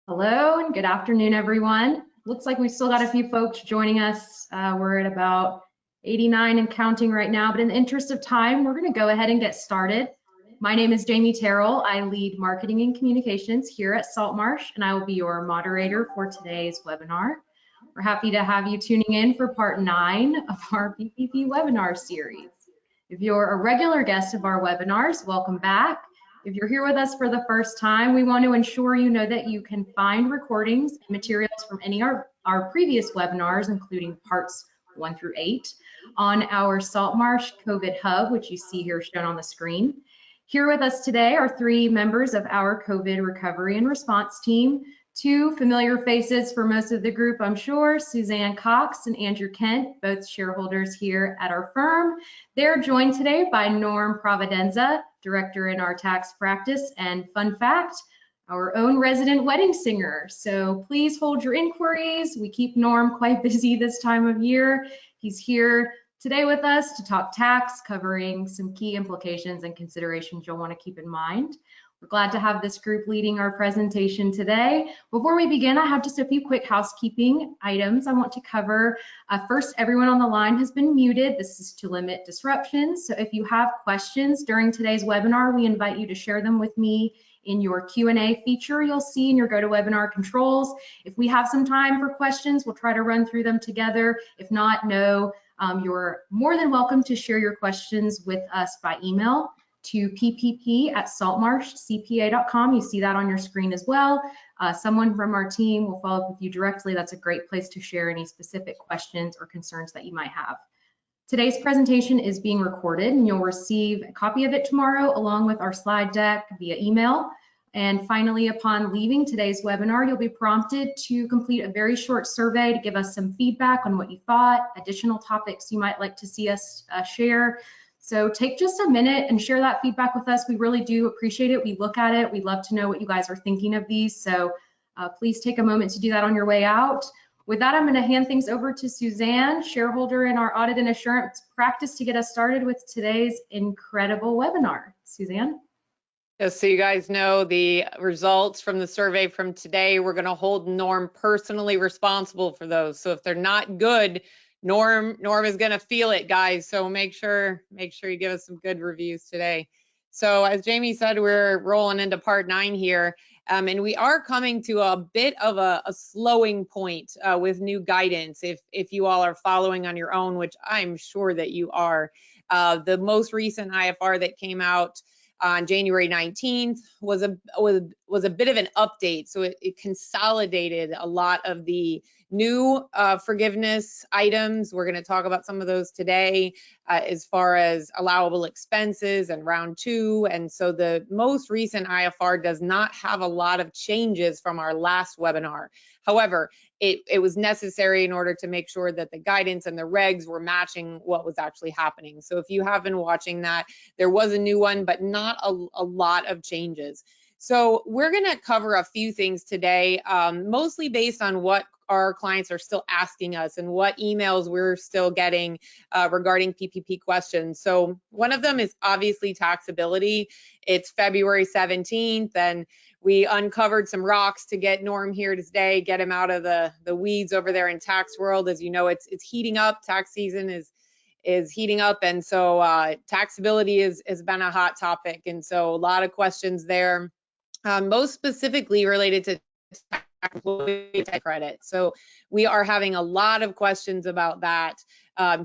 Hello and good afternoon, everyone. Looks like we've still got a few folks joining us. We're at about 89 and counting right now, but in the interest of time, we're going to go ahead and get started. My name is Jamie Terrell. I lead marketing and communications here at Saltmarsh, and I will be your moderator for today's webinar. We're happy to have you tuning in for part 9 of our PPP webinar series. If you're a regular guest of our webinars, welcome back. If you're here with us for the first time, we want to ensure you know that you can find recordings and materials from any of our previous webinars, including parts 1 through 8, on our Saltmarsh COVID Hub, which you see here shown on the screen. Here with us today are 3 members of our COVID recovery and response team, 2 familiar faces for most of the group, I'm sure, Suzanne Cox and Andrew Kent, both shareholders here at our firm. They're joined today by Norm Provvidenza, director in our tax practice, and fun fact, our own resident wedding singer. So please hold your inquiries. We keep Norm quite busy this time of year. He's here today with us to talk tax, covering some key implications and considerations you'll want to keep in mind. We're glad to have this group leading our presentation today. Before we begin, I have just a few quick housekeeping items I want to cover. First, everyone on the line has been muted. This is to limit disruptions. So if you have questions during today's webinar, we invite you to share them with me in your Q&A feature you'll see in your GoToWebinar controls. If we have some time for questions, we'll try to run through them together. If not, no, you're more than welcome to share your questions with us by email to ppp@saltmarshcpa.com. You see that on your screen as well. Someone from our team will follow up with you directly. That's a great place to share any specific questions or concerns that you might have. Today's presentation is being recorded and you'll receive a copy of it tomorrow along with our slide deck via email. And finally, upon leaving today's webinar, you'll be prompted to complete a very short survey to give us some feedback on what you thought, additional topics you might like to see us share. So take just a minute and share that feedback with us. We really do appreciate it. We look at it. We'd love to know what you guys are thinking of these. So please take a moment to do that on your way out. With that, I'm going to hand things over to Suzanne, shareholder in our audit and assurance practice, to get us started with today's incredible webinar. Suzanne? Just so you guys know the results from the survey from today, we're going to hold Norm personally responsible for those. So if they're not good, Norm is going to feel it, guys. So make sure you give us some good reviews today. So as Jamie said, we're rolling into part 9 here, and we are coming to a bit of a slowing point with new guidance. If you all are following on your own, which I'm sure that you are, the most recent IFR that came out on January 19th was a bit of an update. So it consolidated a lot of the new forgiveness items. We're going to talk about some of those today as far as allowable expenses and round 2. And so the most recent IFR does not have a lot of changes from our last webinar. However, it was necessary in order to make sure that the guidance and the regs were matching what was actually happening. So if you have been watching that, there was a new one, but not a lot of changes. So we're going to cover a few things today, mostly based on what our clients are still asking us and what emails we're still getting regarding PPP questions. So one of them is obviously taxability. It's February 17th, and we uncovered some rocks to get Norm here today, get him out of the weeds over there in tax world. As you know, it's heating up. Tax season is heating up, and so taxability has been a hot topic, and so a lot of questions there, most specifically related to employee credit. So we are having a lot of questions about that.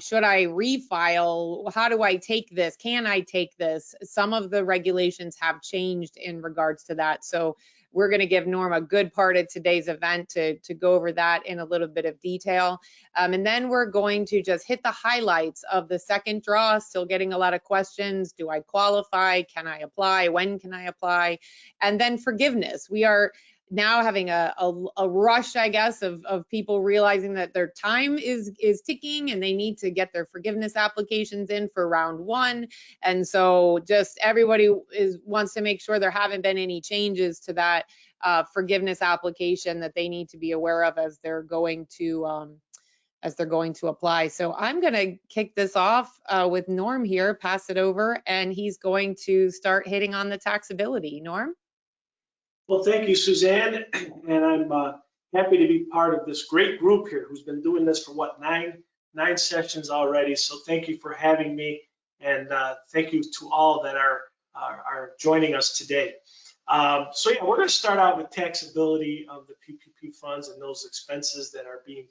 Should I refile? How do I take this? Can I take this? Some of the regulations have changed in regards to that. So we're going to give Norm a good part of today's event to go over that in a little bit of detail. And then we're going to just hit the highlights of the second draw. Still getting a lot of questions. Do I qualify? Can I apply? When can I apply? And then forgiveness. We are now having a rush, I guess, of people realizing that their time is ticking and they need to get their forgiveness applications in for round 1. And so just everybody wants to make sure there haven't been any changes to that forgiveness application that they need to be aware of as they're going to apply. So I'm going to kick this off with Norm here, pass it over, and he's going to start hitting on the taxability. Norm? Well, thank you, Suzanne, and I'm happy to be part of this great group here who's been doing this for what, nine sessions already. So thank you for having me, and thank you to all that are joining us today. So yeah, we're going to start out with taxability of the PPP funds and those expenses that are being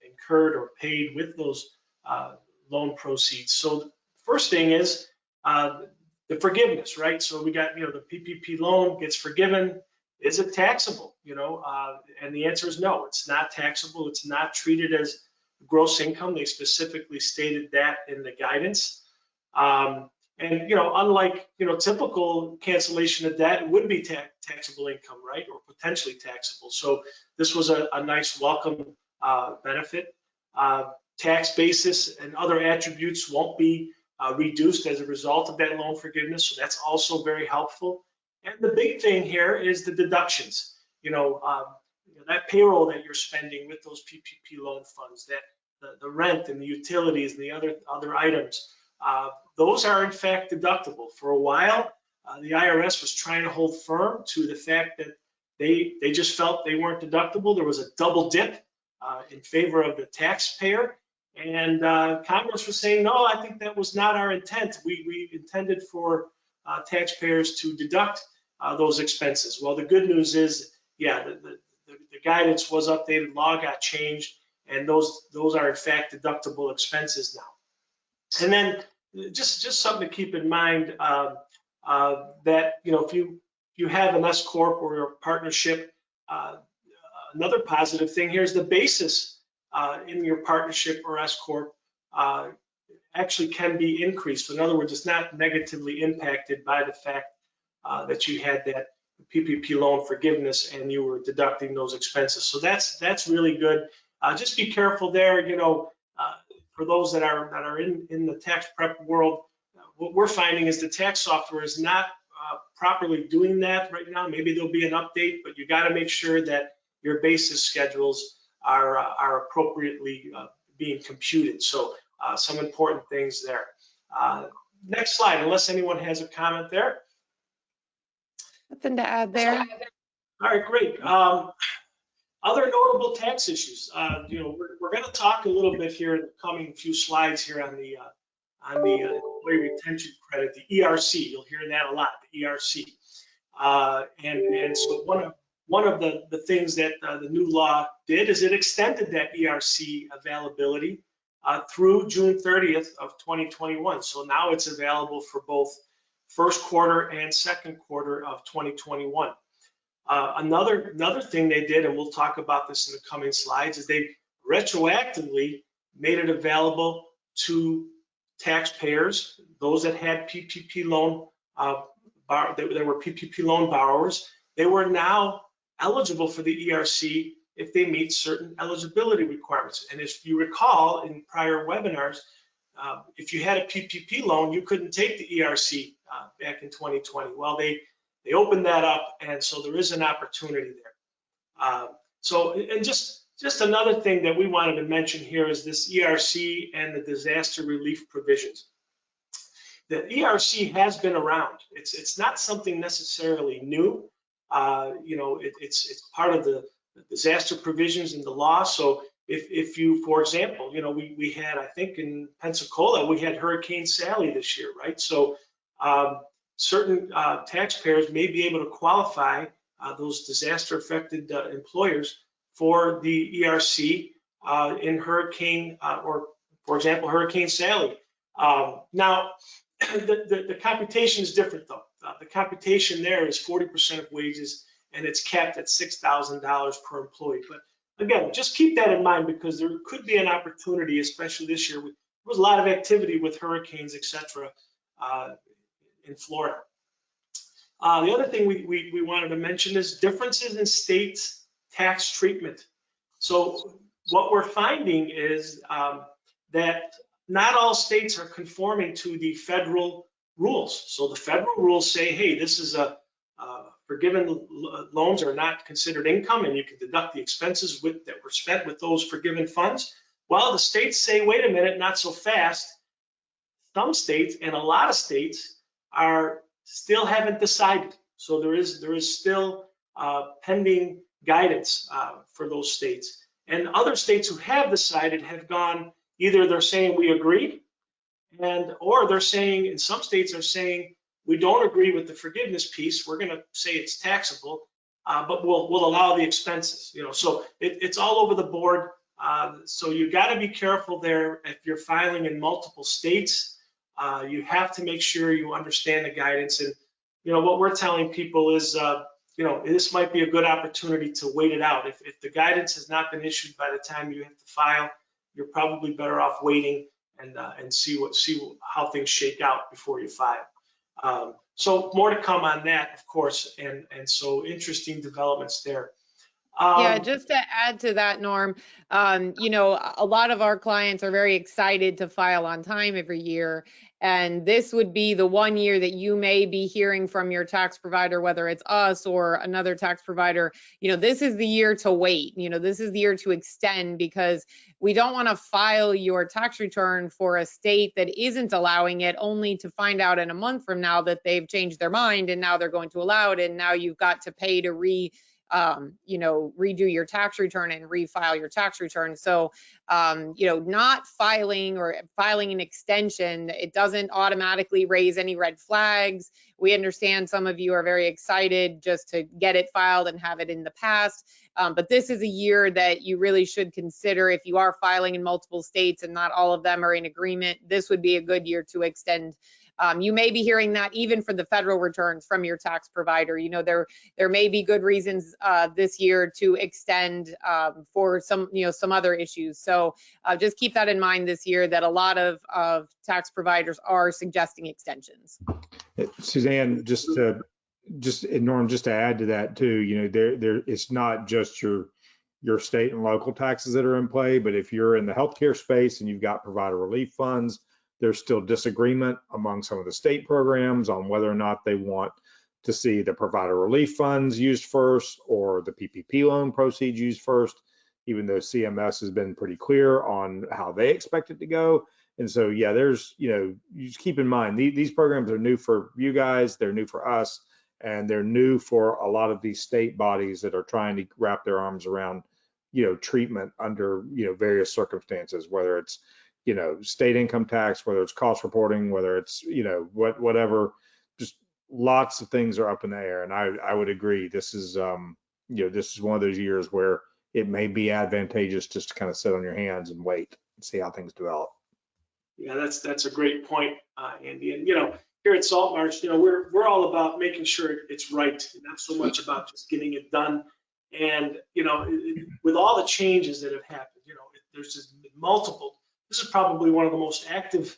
incurred or paid with those loan proceeds. So the first thing is the forgiveness, right? So we got, the PPP loan gets forgiven. Is it taxable? And the answer is no, it's not taxable. It's not treated as gross income. They specifically stated that in the guidance. And unlike typical cancellation of debt, it would be taxable income, right, or potentially taxable. So this was a nice welcome benefit. Tax basis and other attributes won't be reduced as a result of that loan forgiveness, so that's also very helpful. And the big thing here is the deductions. That payroll that you're spending with those PPP loan funds, that the rent and the utilities and the other items. Those are in fact deductible. For a while, the IRS was trying to hold firm to the fact that they just felt they weren't deductible. There was a double dip in favor of the taxpayer, and Congress was saying, no, I think that was not our intent. We intended for taxpayers to deduct those expenses. Well, the good news is, yeah, the guidance was updated, law got changed, and those are in fact deductible expenses now. And then just something to keep in mind that if you have an S corp or a partnership, another positive thing here is the basis in your partnership or S corp actually can be increased. So in other words, it's not negatively impacted by the fact that you had that PPP loan forgiveness and you were deducting those expenses. So that's really good. Just be careful there. For those that are in the tax prep world, what we're finding is the tax software is not properly doing that right now. Maybe there'll be an update, but you got to make sure that your basis schedules are appropriately being computed. So some important things there. Next slide, unless anyone has a comment there. Nothing to add there. All right, great. Other notable tax issues. We're going to talk a little bit here in the coming few slides here on the employee retention credit, the ERC. You'll hear that a lot, the ERC. And so one of the things that the new law did is it extended that ERC availability through June 30th of 2021. So now it's available for both first quarter and second quarter of 2021. Another thing they did, and we'll talk about this in the coming slides, is they retroactively made it available to taxpayers, those that had PPP loan, that were PPP loan borrowers. They were now eligible for the ERC if they meet certain eligibility requirements. And if you recall in prior webinars, if you had a PPP loan, you couldn't take the ERC back in 2020. Well, they opened that up, and so there is an opportunity there. And just another thing that we wanted to mention here is this ERC and the disaster relief provisions. The ERC has been around. It's not something necessarily new. It's part of the disaster provisions in the law. So if you, for example, we had, I think in Pensacola, we had Hurricane Sally this year, right? So certain taxpayers may be able to qualify those disaster affected employers for the ERC in hurricane or, for example, Hurricane Sally. Now, the computation is different though. The computation there is 40% of wages, and it's capped at $6,000 per employee. But again, just keep that in mind because there could be an opportunity, especially this year. There was a lot of activity with hurricanes, etc. In Florida. The other thing we wanted to mention is differences in states' tax treatment. So what we're finding is that not all states are conforming to the federal rules. So the federal rules say, hey, this is forgiven loans are not considered income, and you can deduct the expenses that were spent with those forgiven funds. Well, the states say, wait a minute, not so fast. Some states and a lot of states still haven't decided. So there is still pending guidance for those states. And other states who have decided have gone, either they're saying we agree, or they're saying, in some states are saying, we don't agree with the forgiveness piece. We're going to say it's taxable, but we'll allow the expenses. So it's all over the board. So you got to be careful there. If you're filing in multiple states, you have to make sure you understand the guidance. And what we're telling people is, this might be a good opportunity to wait it out. If the guidance has not been issued by the time you have to file, you're probably better off waiting and see how things shake out before you file. So more to come on that, of course, and so interesting developments there. Yeah, just to add to that, Norm, a lot of our clients are very excited to file on time every year. And this would be the one year that you may be hearing from your tax provider, whether it's us or another tax provider, this is the year to wait. This is the year to extend, because we don't want to file your tax return for a state that isn't allowing it, only to find out in a month from now that they've changed their mind and now they're going to allow it. And now you've got to pay to redo your tax return and refile your tax return. So, not filing or filing an extension, it doesn't automatically raise any red flags. We understand some of you are very excited just to get it filed and have it in the past. But this is a year that you really should consider. If you are filing in multiple states and not all of them are in agreement, this would be a good year to extend. You may be hearing that even for the federal returns from your tax provider. There may be good reasons this year to extend for some other issues. So just keep that in mind this year, that a lot of tax providers are suggesting extensions. Suzanne, Norm, just to add to that too, it's not just your state and local taxes that are in play, but if you're in the healthcare space and you've got provider relief funds, there's still disagreement among some of the state programs on whether or not they want to see the provider relief funds used first or the PPP loan proceeds used first, even though CMS has been pretty clear on how they expect it to go. And so, yeah, there's, you just keep in mind, these programs are new for you guys, they're new for us, and they're new for a lot of these state bodies that are trying to wrap their arms around, treatment under, various circumstances, whether it's, state income tax, whether it's cost reporting, whether it's, whatever, just lots of things are up in the air. And I would agree. This is, this is one of those years where it may be advantageous just to kind of sit on your hands and wait and see how things develop. Yeah, that's a great point, Andy. And, here at Saltmarsh, we're all about making sure it's right, not so much about just getting it done. And, with all the changes that have happened, there's just multiple. This is probably one of the most active,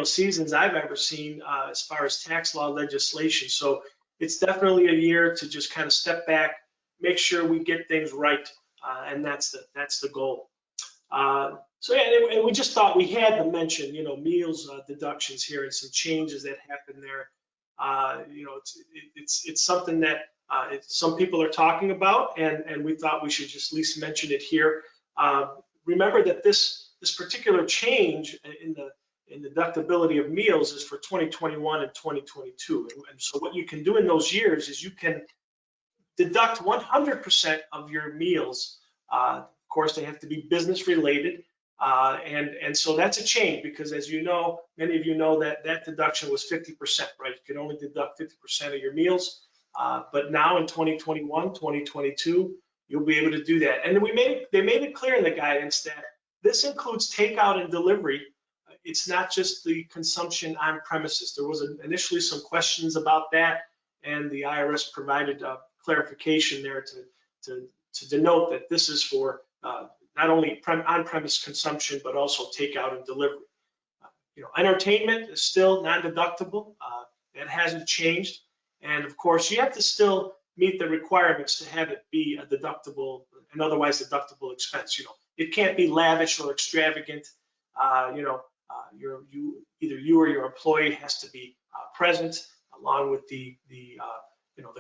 seasons I've ever seen as far as tax law legislation. So it's definitely a year to just kind of step back, make sure we get things right, and that's the goal. So yeah, and we just thought we had to mention, meals deductions here and some changes that happened there. It's something that some people are talking about, and we thought we should just at least mention it here. Remember that this particular change in the deductibility of meals is for 2021 and 2022. And so what you can do in those years is you can deduct 100% of your meals. Of course, they have to be business related. And so that's a change, because as you know, many of you know that deduction was 50%, right? You can only deduct 50% of your meals. But now in 2021, 2022, you'll be able to do that. And they made it clear in the guidance that this includes takeout and delivery. It's not just the consumption on premises. There was initially some questions about that, and the IRS provided clarification there to denote that this is for not only on-premise consumption, but also takeout and delivery. Entertainment is still non-deductible. That hasn't changed. And of course, you have to still meet the requirements to have it be a deductible, an otherwise deductible expense. It can't be lavish or extravagant. Either you or your employee has to be present, along with the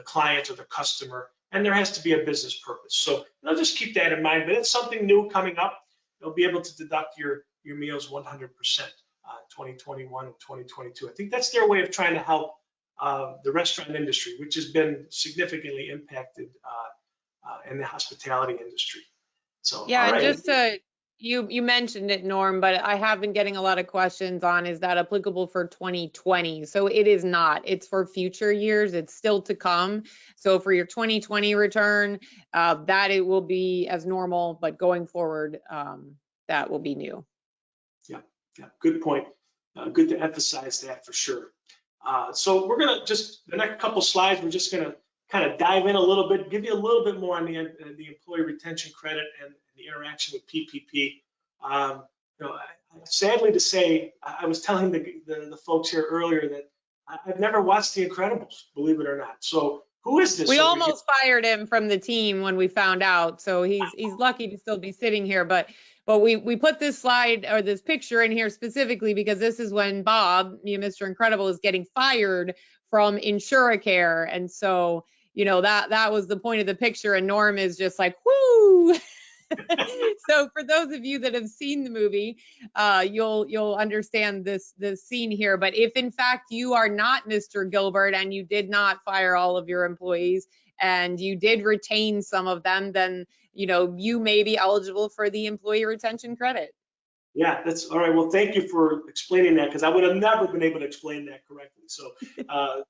client or the customer, and there has to be a business purpose. So just keep that in mind. But it's something new coming up. You'll be able to deduct your meals 100%, 2021 and 2022. I think that's their way of trying to help the restaurant industry, which has been significantly impacted in the hospitality industry. So, Yeah, all and right. just to, you mentioned it, Norm, but I have been getting a lot of questions on, is that applicable for 2020? So it is not. It's for future years. It's still to come. So for your 2020 return, that it will be as normal, but going forward, that will be new. Yeah, good point. Good to emphasize that for sure. So we're gonna just, the next couple slides, we're just gonna kind of dive in a little bit, give you a little bit more on the employee retention credit and the interaction with PPP. You know, sadly to say, I was telling the folks here earlier that I've never watched The Incredibles, believe it or not. So who is this? We over almost fired him from the team when we found out, so he's lucky to still be sitting here. But we put this slide or this picture in here specifically because this is when Bob, Mr. Incredible, is getting fired from Insuracare, and so that was the point of the picture. And Norm is just like, whoo. So for those of you that have seen the movie, you'll understand this scene here. But if in fact you are not Mr. Gilbert and you did not fire all of your employees and you did retain some of them, then you may be eligible for the employee retention credit. Yeah, that's all right. Well, thank you for explaining that, because I would have never been able to explain that correctly. So,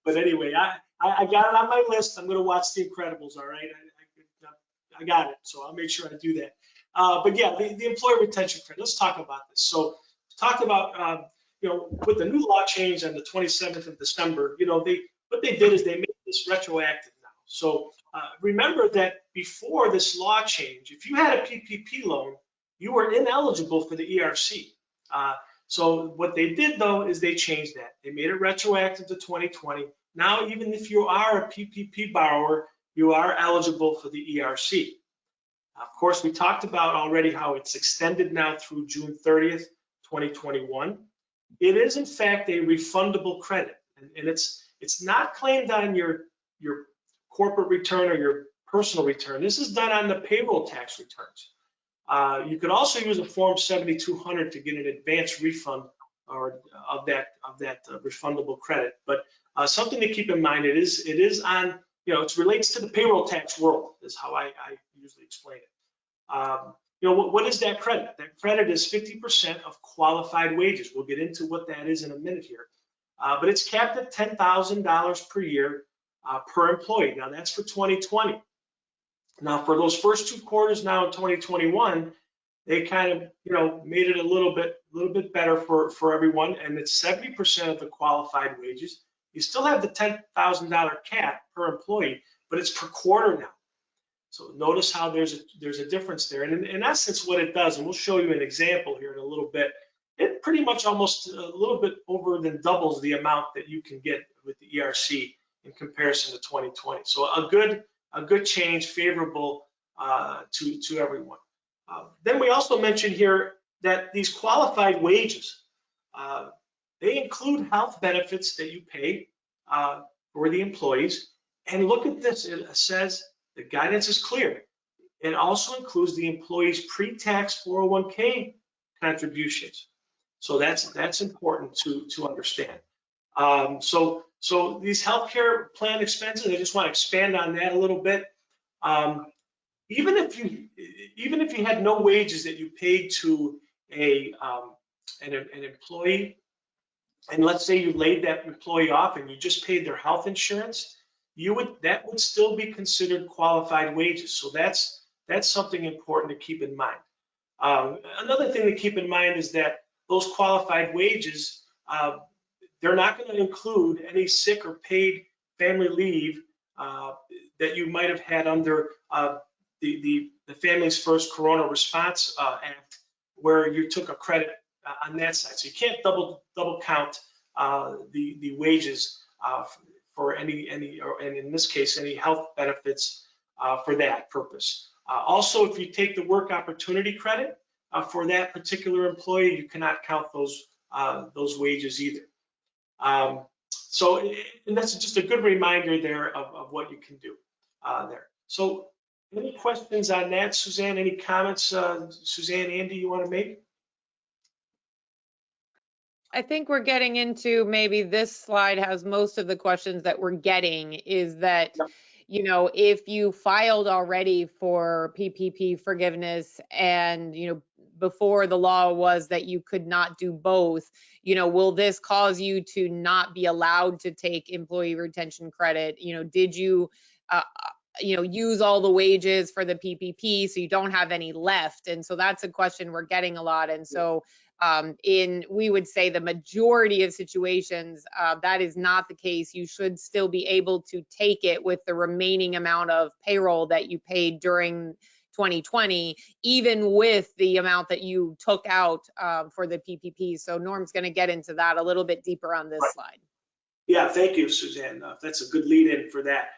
but anyway, I got it on my list. I'm going to watch The Incredibles. All right, I got it. So I'll make sure I do that. But yeah, the employee retention credit. Let's talk about this. So talked about with the new law change on the 27th of December. What they did is they made this retroactive now. So remember that before this law change, if you had a PPP loan, you were ineligible for the ERC. So what they did, though, is they changed that. They made it retroactive to 2020. Now, even if you are a PPP borrower, you are eligible for the ERC. Of course, we talked about already how it's extended now through June 30th, 2021. It is, in fact, a refundable credit, and it's not claimed on your corporate return or your personal return. This is done on the payroll tax returns. You could also use a Form 7200 to get an advance refund of that refundable credit. But something to keep in mind, it is on, it relates to the payroll tax world, is how I usually explain it. What is that credit? That credit is 50% of qualified wages. We'll get into what that is in a minute here. But it's capped at $10,000 per year per employee. Now that's for 2020. Now for those first 2 quarters now in 2021, they kind of made it a little bit better for everyone, and it's 70% of the qualified wages. You still have the $10,000 cap per employee, but it's per quarter now. So notice how there's a difference there. And in essence, what it does, and we'll show you an example here in a little bit, it pretty much almost a little bit over than doubles the amount that you can get with the ERC in comparison to 2020. So a good change, favorable to everyone. Then we also mentioned here that these qualified wages, they include health benefits that you pay for the employees. And look at this, it says the guidance is clear. It also includes the employee's pre-tax 401k contributions. So that's important to understand. So these healthcare plan expenses, I just want to expand on that a little bit. Even if you had no wages that you paid to an employee, and let's say you laid that employee off and you just paid their health insurance, that would still be considered qualified wages. So that's something important to keep in mind. Another thing to keep in mind is that those qualified wages, they're not going to include any sick or paid family leave that you might have had under the Families First Corona Response Act, where you took a credit on that side. So you can't double count the wages for any, and in this case, any health benefits for that purpose. Also, if you take the work opportunity credit for that particular employee, you cannot count those wages either. And that's just a good reminder there of what you can do there. So any questions on that, Suzanne? Any comments, Suzanne, Andy, you want to make? I think we're getting into, maybe this slide has most of the questions that we're getting, is that, Yep. you know, if you filed already for PPP forgiveness and, you know, before the law was that you could not do both, you know, will this cause you to not be allowed to take employee retention credit? You know, did you, you know, use all the wages for the PPP so you don't have any left? And so that's a question we're getting a lot. And so we would say the majority of situations, that is not the case. You should still be able to take it with the remaining amount of payroll that you paid during 2020, even with the amount that you took out for the PPP. So Norm's going to get into that a little bit deeper on this slide. Yeah, thank you, Suzanne. That's a good lead in for that.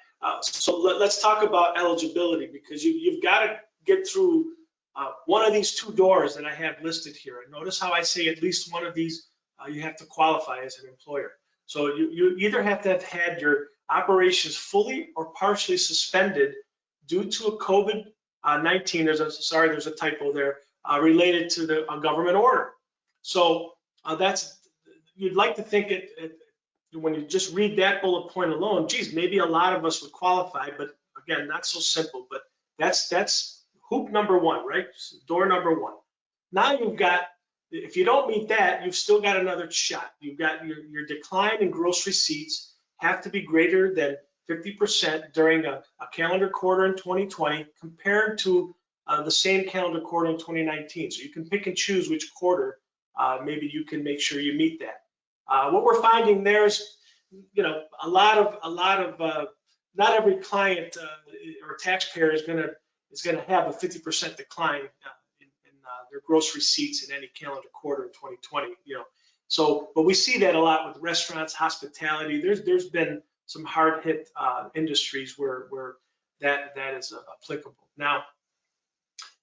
So let's talk about eligibility, because you've got to get through one of these two doors that I have listed here. And notice how I say at least one of these you have to qualify as an employer. So you either have to have had your operations fully or partially suspended due to a COVID-19, there's a typo there, related to a government order. So you'd like to think when you just read that bullet point alone, geez, maybe a lot of us would qualify, but again, not so simple. But that's hoop number one, right? Door number one. Now you've got, if you don't meet that, you've still got another shot. You've got your decline in gross receipts have to be greater than 50% during a calendar quarter in 2020 compared to the same calendar quarter in 2019. So you can pick and choose which quarter maybe you can make sure you meet that. What we're finding there is, you know, a lot of not every client or taxpayer is going to have a 50% decline in their gross receipts in any calendar quarter in 2020. You know, so but we see that a lot with restaurants, hospitality. There's been some hard hit industries where that is applicable. Now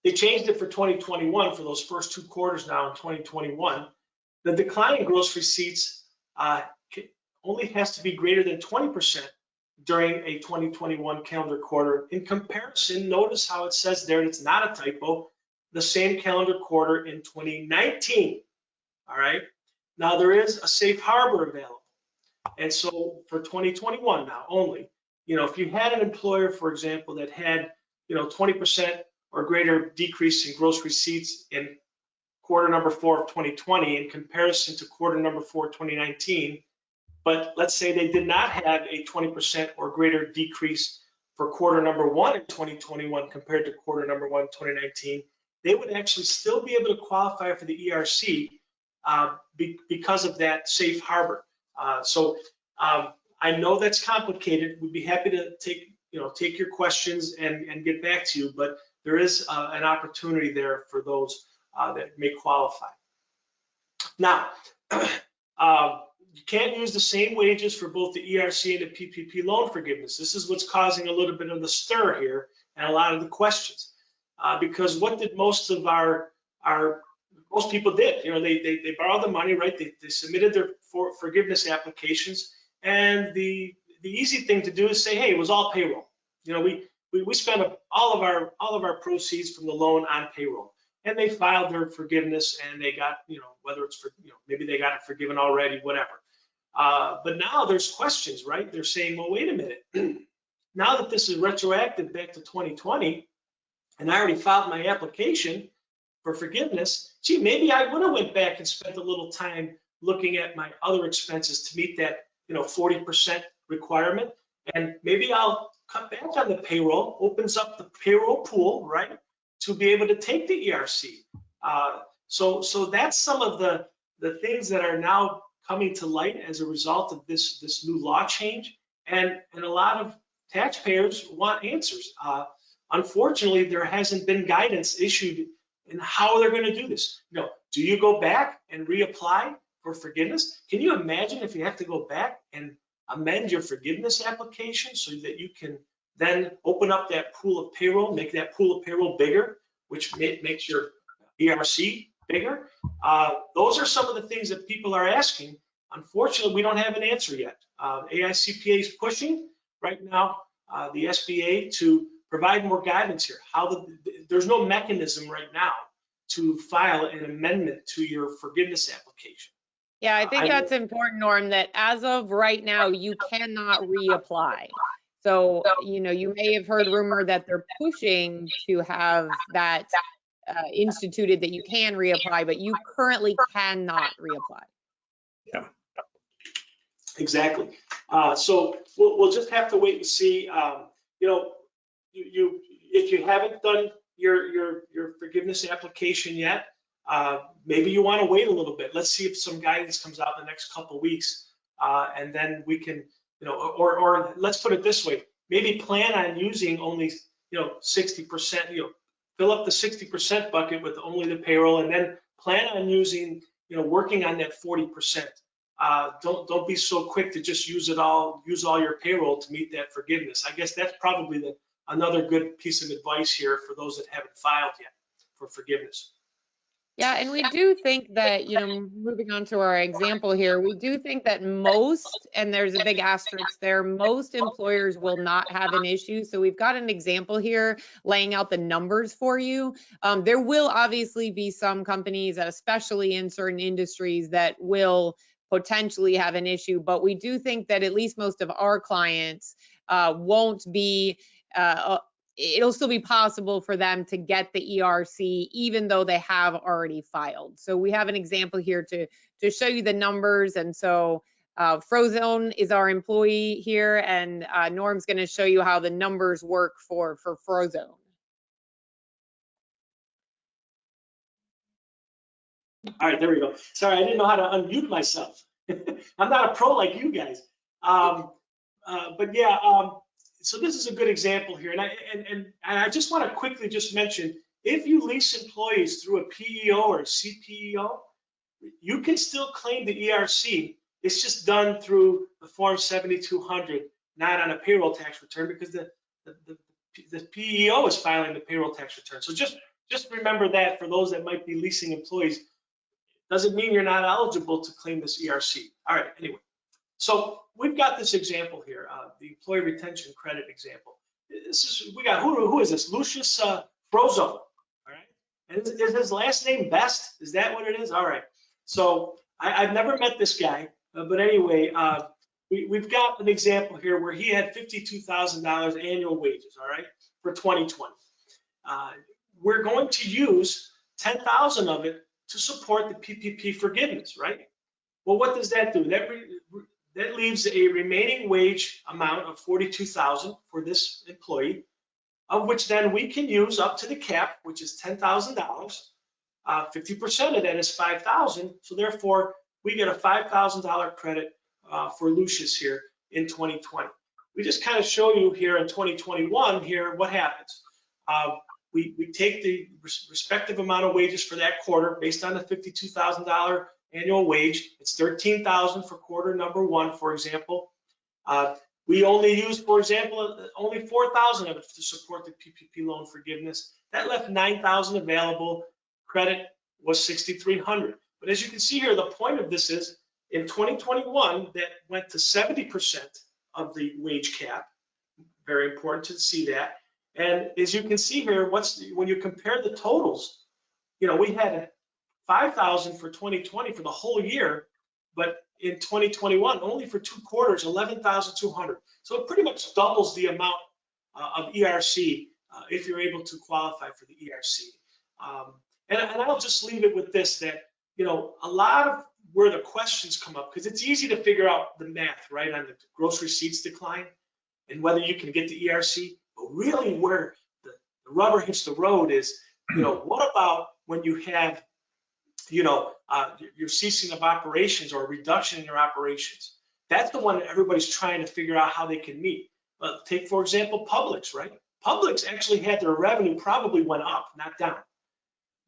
they changed it for 2021 for those first two quarters. Now in 2021. The decline in gross receipts only has to be greater than 20% during a 2021 calendar quarter. In comparison, notice how it says there, and it's not a typo, the same calendar quarter in 2019. All right. Now there is a safe harbor available. And so for 2021 now only, you know, if you had an employer, for example, that had, you know, 20% or greater decrease in gross receipts in quarter number 4 of 2020 in comparison to quarter number 4 of 2019, but let's say they did not have a 20% or greater decrease for quarter number 1 in 2021 compared to quarter number 1 in 2019, they would actually still be able to qualify for the ERC because of that safe harbor. So I know that's complicated. We'd be happy to take your questions and get back to you, but there is an opportunity there for those that may qualify. Now, you can't use the same wages for both the ERC and the PPP loan forgiveness. This is what's causing a little bit of the stir here and a lot of the questions. Because what did most people did? You know, they borrowed the money, right? They submitted their forgiveness applications, and the easy thing to do is say, hey, it was all payroll. You know, we spent all of our proceeds from the loan on payroll. And they filed their forgiveness, and they got, you know, whether it's for, you know, maybe they got it forgiven already, whatever. But now there's questions, right? They're saying, well, wait a minute. Now that this is retroactive back to 2020, and I already filed my application for forgiveness, gee, maybe I would have went back and spent a little time looking at my other expenses to meet that, you know, 40% requirement, and maybe I'll cut back on the payroll. Opens up the payroll pool, right, to be able to take the ERC. So that's some of the things that are now coming to light as a result of this new law change, and a lot of taxpayers want answers. Unfortunately, there hasn't been guidance issued in how they're going to do this. You know, do you go back and reapply for forgiveness? Can you imagine if you have to go back and amend your forgiveness application so that you can then open up that pool of payroll, make that pool of payroll bigger, which makes your ERC bigger? Those are some of the things that people are asking. Unfortunately, we don't have an answer yet. AICPA is pushing right now the SBA to provide more guidance here. There's no mechanism right now to file an amendment to your forgiveness application. Yeah, I think I- that's important, Norm, that as of right now, you cannot reapply. So, you may have heard rumor that they're pushing to have that instituted that you can reapply, but you currently cannot reapply. Exactly. So we'll just have to wait and see. If you haven't done your forgiveness application yet, maybe you want to wait a little bit. Let's see if some guidance comes out in the next couple of weeks, and then we can, or let's put it this way: maybe plan on using only 60%. Fill up the 60% bucket with only the payroll, and then plan on using, working on that 40%. Don't be so quick to just use all your payroll to meet that forgiveness. I guess that's probably another good piece of advice here for those that haven't filed yet for forgiveness. Yeah, and we do think that, moving on to our example here, we do think that most, and there's a big asterisk there, most employers will not have an issue. So we've got an example here laying out the numbers for you. There will obviously be some companies, especially in certain industries, that will potentially have an issue, but we do think that at least most of our clients won't be, it'll still be possible for them to get the ERC even though they have already filed. So we have an example here to show you the numbers. And so Frozone is our employee here, and Norm's going to show you how the numbers work for Frozone. All right, there we go. Sorry, I didn't know how to unmute myself. I'm not a pro like you guys. But yeah, so this is a good example here. And I just want to quickly just mention, if you lease employees through a PEO or a CPEO, you can still claim the ERC. It's just done through the Form 7200, not on a payroll tax return, because the PEO is filing the payroll tax return. So just remember that for those that might be leasing employees. Doesn't mean you're not eligible to claim this ERC. All right, anyway. So we've got this example here, the employee retention credit example. We got, who is this? Lucius Frozone, all right? And is his last name Best? Is that what it is? All right. So I've never met this guy, but anyway, we've got an example here where he had $52,000 annual wages, all right, for 2020. We're going to use 10,000 of it to support the PPP forgiveness, right? Well, what does that do? That leaves a remaining wage amount of $42,000 for this employee, of which then we can use up to the cap, which is $10,000. 50% of that is $5,000. So therefore, we get a $5,000 credit for Lucius here in 2020. We just kind of show you here in 2021 here what happens. We take the respective amount of wages for that quarter based on the $52,000 annual wage. It's $13,000 for quarter number one, for example. We only use, for example, only $4,000 of it to support the PPP loan forgiveness. That left $9,000 available. Credit was $6,300. But as you can see here, the point of this is in 2021, that went to 70% of the wage cap. Very important to see that. And as you can see here, when you compare the totals, we had $5,000 for 2020 for the whole year, but in 2021, only for 2 quarters, $11,200. So it pretty much doubles the amount of ERC if you're able to qualify for the ERC. And I'll just leave it with this, that, a lot of where the questions come up, because it's easy to figure out the math, right, on the gross receipts decline and whether you can get the ERC. But really where the rubber hits the road is, what about when you have, your ceasing of operations or a reduction in your operations? That's the one that everybody's trying to figure out how they can meet. Take, for example, Publix, right? Publix actually had their revenue probably went up, not down.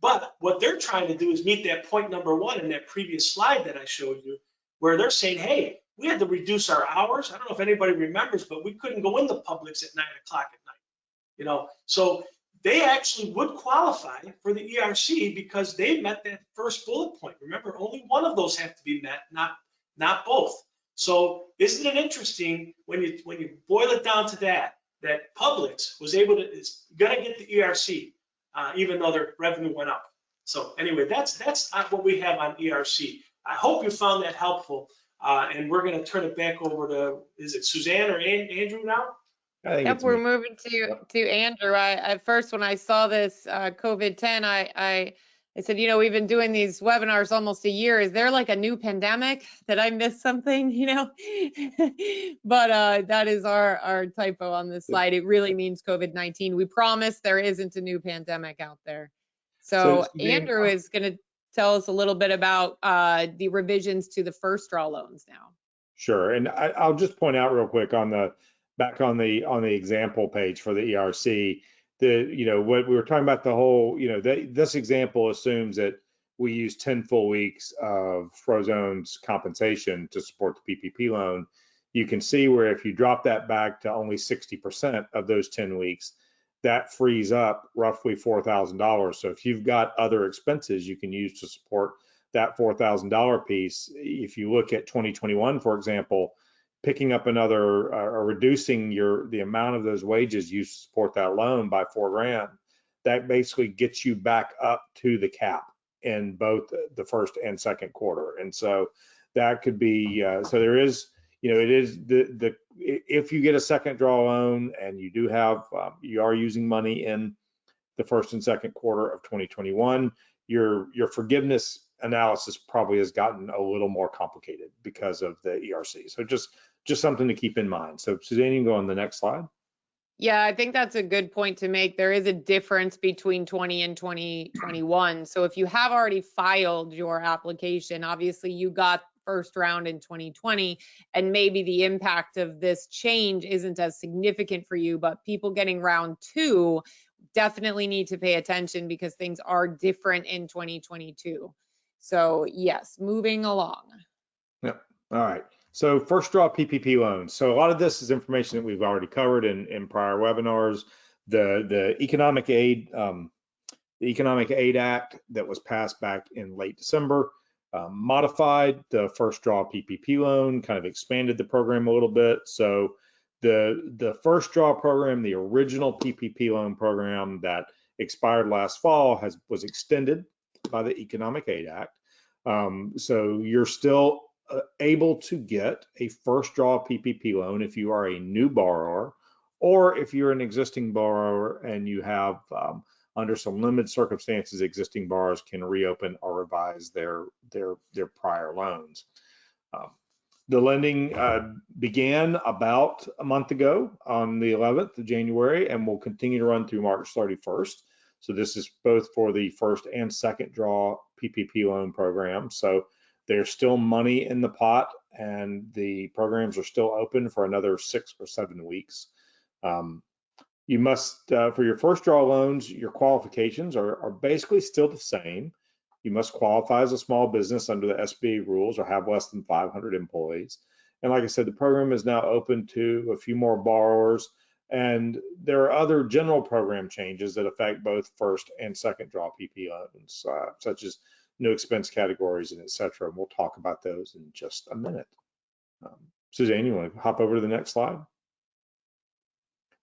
But what they're trying to do is meet that point number one in that previous slide that I showed you, where they're saying, hey, we had to reduce our hours. I don't know if anybody remembers, but we couldn't go into Publix at 9 o'clock at night. So they actually would qualify for the ERC because they met that first bullet point. Remember, only one of those have to be met, not both. So isn't it interesting when you boil it down to that Publix is going to get the ERC even though their revenue went up. So anyway, that's what we have on ERC. I hope you found that helpful. And we're going to turn it back over to, is it Suzanne or Andrew now? I think Yep, it's we're me. moving to Andrew. At first, when I saw this COVID-10, I said, you know, we've been doing these webinars almost a year. Is there like a new pandemic? Did I miss something? You know, but that is our typo on this slide. It really means COVID-19. We promise there isn't a new pandemic out there. So Suzanne, Andrew is going to tell us a little bit about the revisions to the first draw loans now. sure. And I'll just point out real quick on the example page for the ERC, what we were talking about, the whole, this example assumes that we use 10 full weeks of Frozone's compensation to support the PPP loan. You can see where if you drop that back to only 60% of those 10 weeks, that frees up roughly $4,000. So if you've got other expenses you can use to support that $4,000 piece, if you look at 2021, for example, picking up another or reducing the amount of those wages used to support that loan by $4,000, that basically gets you back up to the cap in both the first and second quarter. And so that could be, so there is, it is if you get a second draw loan and you do have, you are using money in the first and second quarter of 2021, your forgiveness analysis probably has gotten a little more complicated because of the ERC. So just something to keep in mind. So Suzanne, you can go on the next slide. Yeah, I think that's a good point to make. There is a difference between 20 and 2021. So if you have already filed your application, obviously you got first round in 2020, and maybe the impact of this change isn't as significant for you, but people getting round two definitely need to pay attention because things are different in 2022. So yes, moving along. Yep. All right. So first draw PPP loans. So a lot of this is information that we've already covered in prior webinars. The Economic Aid Act that was passed back in late December modified the first draw PPP loan, kind of expanded the program a little bit. So the first draw program, the original PPP loan program that expired last fall, was extended by the Economic Aid Act. So you're still able to get a first draw PPP loan if you are a new borrower, or if you're an existing borrower and you have, under some limited circumstances, existing borrowers can reopen or revise their prior loans. The lending began about a month ago on the 11th of January and will continue to run through March 31st. So this is both for the first and second draw PPP loan program. So there's still money in the pot and the programs are still open for another 6 or 7 weeks. You must, for your first draw loans, your qualifications are basically still the same. You must qualify as a small business under the SBA rules or have less than 500 employees. And like I said, the program is now open to a few more borrowers. And there are other general program changes that affect both first and second draw PPP loans, such as new expense categories and et cetera. And we'll talk about those in just a minute. Suzanne, you want to hop over to the next slide?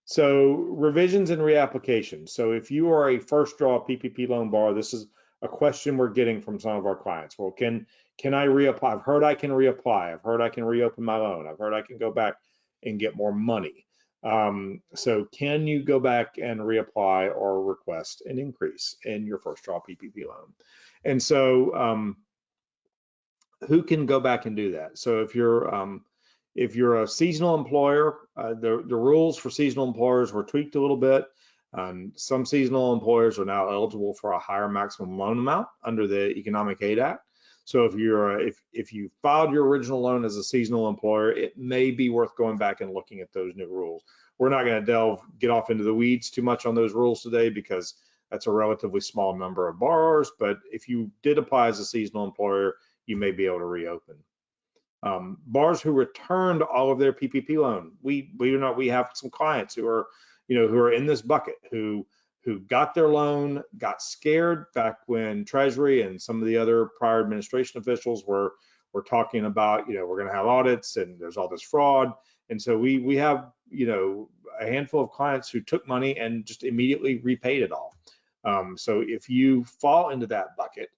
So revisions and reapplications. So if you are a first draw PPP loan borrower, this is a question we're getting from some of our clients. Well, can I reapply? I've heard I can reapply. I've heard I can reopen my loan. I've heard I can go back and get more money. So can you go back and reapply or request an increase in your first draw PPP loan? And so who can go back and do that? So if you're a seasonal employer, the rules for seasonal employers were tweaked a little bit. Some seasonal employers are now eligible for a higher maximum loan amount under the Economic Aid Act. So if you filed your original loan as a seasonal employer, it may be worth going back and looking at those new rules. We're not going to get off into the weeds too much on those rules today because that's a relatively small number of borrowers. But if you did apply as a seasonal employer, you may be able to reopen. Borrowers who returned all of their PPP loan, we have some clients who are in this bucket who got their loan, got scared back when Treasury and some of the other prior administration officials were talking about, we're going to have audits and there's all this fraud. And so we have, a handful of clients who took money and just immediately repaid it all. So if you fall into that bucket,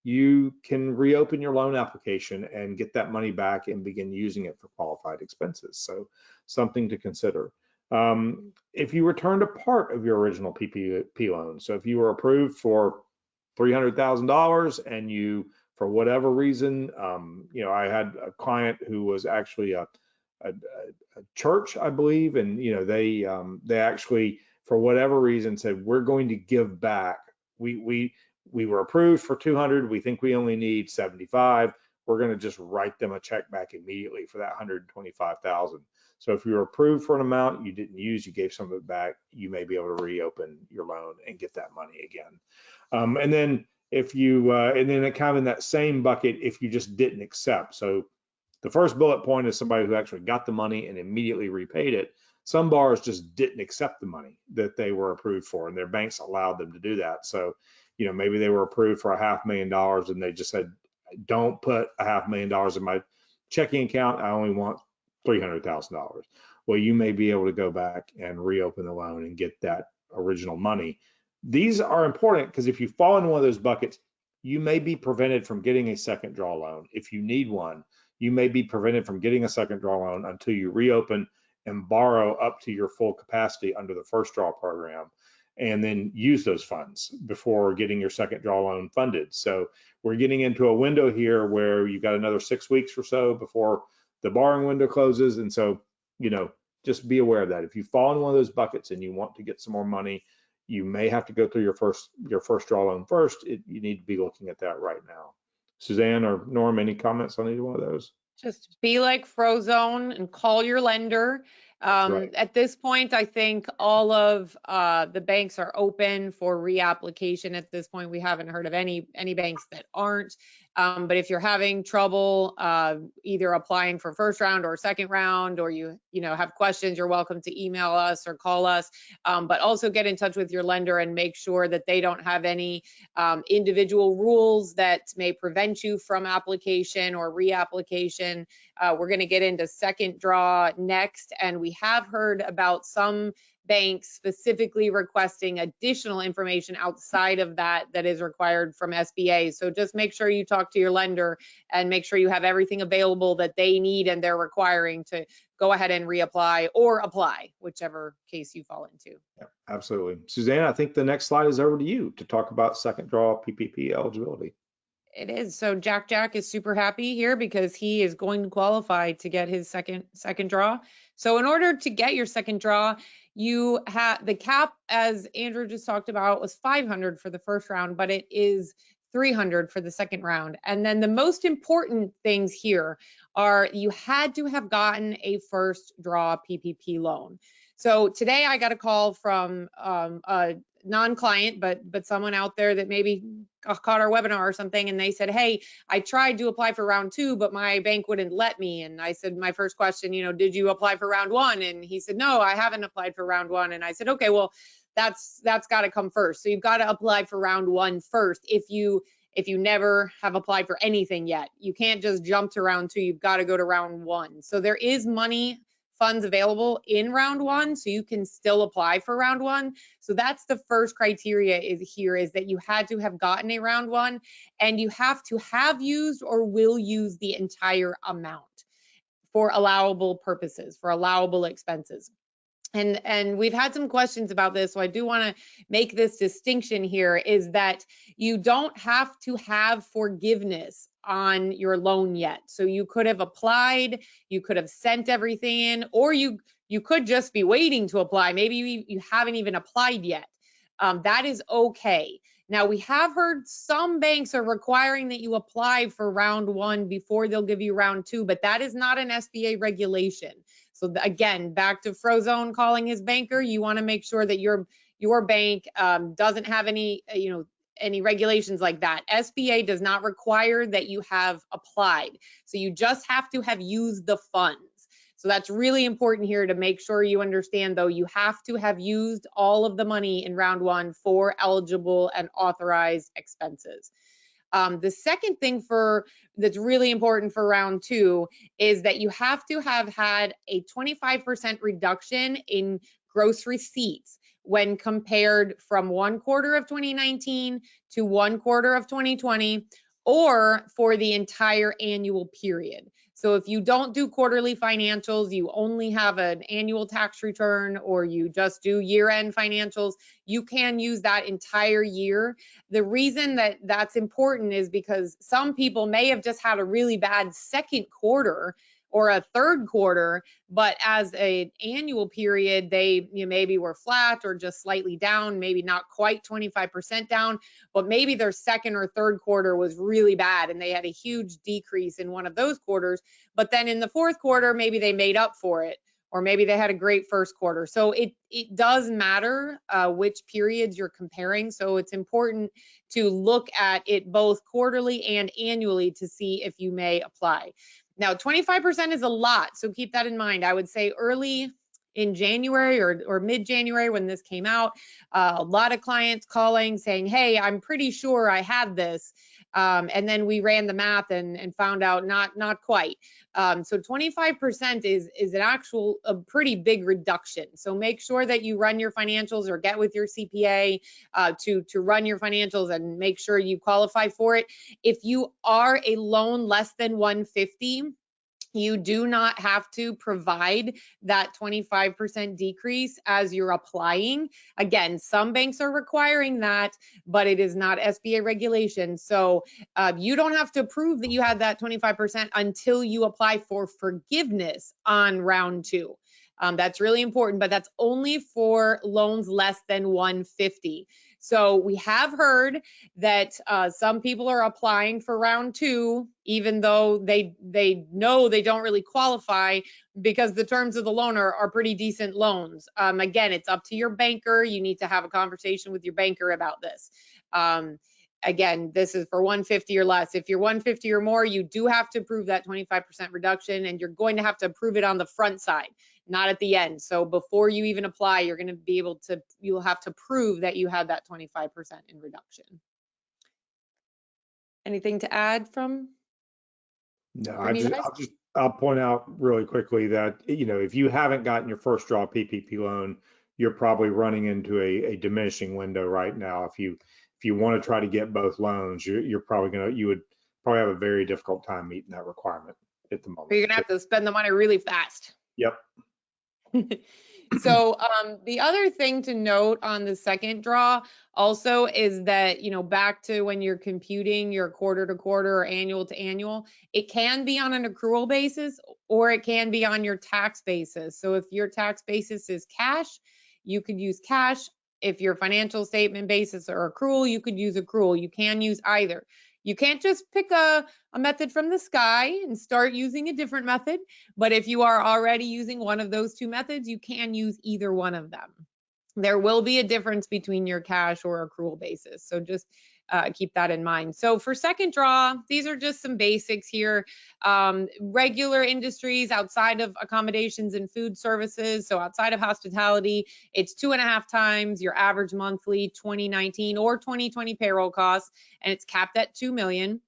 you can reopen your loan application and get that money back and begin using it for qualified expenses. So something to consider. If you returned a part of your original PPP loan, so if you were approved for $300,000 and you, for whatever reason, I had a client who was actually a church, I believe, and they actually, for whatever reason, said, we're going to give back. We were approved for 200. We think we only need 75. We're going to just write them a check back immediately for that 125,000. So if you were approved for an amount you didn't use, you gave some of it back, you may be able to reopen your loan and get that money again. And then if you, and then kind of in that same bucket, if you just didn't accept. So the first bullet point is somebody who actually got the money and immediately repaid it. Some borrowers just didn't accept the money that they were approved for, and their banks allowed them to do that. So, maybe they were approved for $500,000 and they just said, don't put $500,000 in my checking account. I only want $300,000. Well, you may be able to go back and reopen the loan and get that original money. These are important because if you fall into one of those buckets, you may be prevented from getting a second draw loan. If you need one, you may be prevented from getting a second draw loan until you reopen and borrow up to your full capacity under the first draw program, and then use those funds before getting your second draw loan funded. So we're getting into a window here where you've got another 6 weeks or so before the borrowing window closes. And so, just be aware of that. If you fall in one of those buckets and you want to get some more money, you may have to go through your first draw loan first. You need to be looking at that right now. Suzanne or Norm, any comments on either one of those? Just be like Frozone and call your lender. Right. At this point, I think all of the banks are open for reapplication. At this point, we haven't heard of any banks that aren't. But if you're having trouble either applying for first round or second round, or you have questions, you're welcome to email us or call us. But also get in touch with your lender and make sure that they don't have any individual rules that may prevent you from application or reapplication. We're going to get into second draw next, and we have heard about some banks specifically requesting additional information outside of that is required from SBA. So just make sure you talk to your lender and make sure you have everything available that they need and they're requiring to go ahead and reapply or apply, whichever case you fall into. Yeah, absolutely. Suzanne, I think the next slide is over to you to talk about second draw PPP eligibility. It is. So Jack is super happy here because he is going to qualify to get his second draw. So in order to get your second draw, you have the cap, as Andrew just talked about, was 500 for the first round, but it is 300 for the second round. And then the most important things here are you had to have gotten a first draw PPP loan. So today I got a call from a non-client, but someone out there that maybe caught our webinar or something, and they said, hey, I tried to apply for round 2, but my bank wouldn't let me. And I said, my first question, did you apply for round 1? And he said, no, I haven't applied for round 1. And I said, okay, well, that's got to come first. So you've got to apply for round 1 first. If you never have applied for anything yet, you can't just jump to round 2. You've got to go to round 1. So there is funds available in round 1, so you can still apply for round 1. So that's the first criteria is that you had to have gotten a round 1, and you have to have used or will use the entire amount for allowable purposes, for allowable expenses. And we've had some questions about this, so I do want to make this distinction here, is that you don't have to have forgiveness on your loan yet. So you could have applied, you could have sent everything in, or you could just be waiting to apply. Maybe you haven't even applied yet. That is okay. Now, we have heard some banks are requiring that you apply for round 1 before they'll give you round 2, but that is not an SBA regulation. So again, back to Frozone calling his banker, you want to make sure that your bank doesn't have any regulations like that. SBA does not require that you have applied. So you just have to have used the funds. So that's really important here to make sure you understand, though. You have to have used all of the money in round 1 for eligible and authorized expenses. The second thing that's really important for round 2 is that you have to have had a 25% reduction in gross receipts when compared from 1 quarter of 2019 to 1 quarter of 2020, or for the entire annual period. So if you don't do quarterly financials, you only have an annual tax return, or you just do year-end financials, you can use that entire year. The reason that that's important is because some people may have just had a really bad second quarter or a third quarter, but as an annual period, they maybe were flat or just slightly down, maybe not quite 25% down, but maybe their second or third quarter was really bad and they had a huge decrease in one of those quarters. But then in the fourth quarter, maybe they made up for it, or maybe they had a great first quarter. So it does matter which periods you're comparing. So it's important to look at it both quarterly and annually to see if you may apply. Now, 25% is a lot, so keep that in mind. I would say early in January or mid-January when this came out, a lot of clients calling saying, hey, I'm pretty sure I had this. And then we ran the math and found out not quite. So 25% is a pretty big reduction. So make sure that you run your financials or get with your CPA to run your financials and make sure you qualify for it. If you are a loan less than 150, you do not have to provide that 25% decrease as you're applying. Again, some banks are requiring that, but it is not SBA regulation. So you don't have to prove that you had that 25% until you apply for forgiveness on round 2. That's really important, but that's only for loans less than 150. So we have heard that some people are applying for round 2, even though they know they don't really qualify because the terms of the loan are pretty decent loans. Again, it's up to your banker. You need to have a conversation with your banker about this. Again, this is for 150 or less. If you're 150 or more, you do have to prove that 25% reduction, and you're going to have to prove it on the front side, not at the end. So before you even apply, you'll have to prove that you had that 25% in reduction. Anything to add from? No, you guys? I'll point out really quickly that, if you haven't gotten your first draw PPP loan, you're probably running into a diminishing window right now. If you want to try to get both loans, you would probably have a very difficult time meeting that requirement at the moment. You're gonna have to spend the money really fast. Yep. So the other thing to note on the second draw also is that, back to when you're computing your quarter to quarter or annual to annual, it can be on an accrual basis or it can be on your tax basis. So if your tax basis is cash, you could use cash. If your financial statement basis or accrual, you could use accrual. You can use either. You can't just pick a method from the sky and start using a different method. But if you are already using one of those two methods, you can use either one of them. There will be a difference between your cash or accrual basis. So just keep that in mind. So for second draw, these are just some basics here. Regular industries outside of accommodations and food services, so outside of hospitality, it's 2.5 times your average monthly 2019 or 2020 payroll costs, and it's capped at $2 million.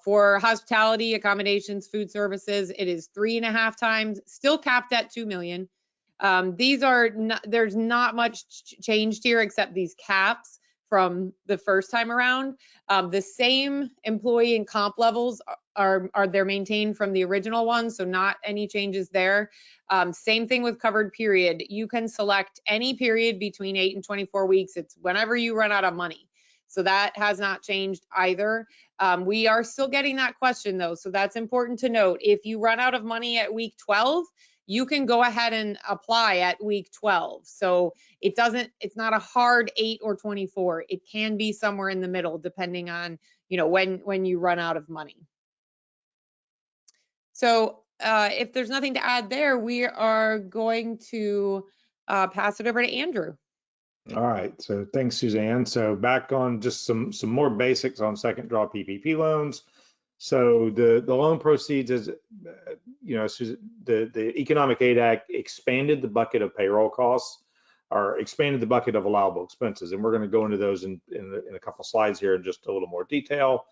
For hospitality, accommodations, food services, it is 3.5 times, still capped at $2 million. There's not much changed here except these caps from the first time around. The same employee and comp levels are they're maintained from the original one, so not any changes there. Same thing with covered period. You can select any period between 8 and 24 weeks. It's whenever you run out of money. So that has not changed either. We are still getting that question though, so that's important to note. If you run out of money at week 12, you can go ahead and apply at week 12. So it's not a hard 8 or 24. It can be somewhere in the middle depending on, when you run out of money. So if there's nothing to add there, we are going to pass it over to Andrew. All right, so thanks, Suzanne. So back on just some more basics on second draw PPP loans. So the loan proceeds is, the Economic Aid Act expanded the bucket of payroll costs, or expanded the bucket of allowable expenses, and we're going to go into those in a couple slides here in just a little more detail.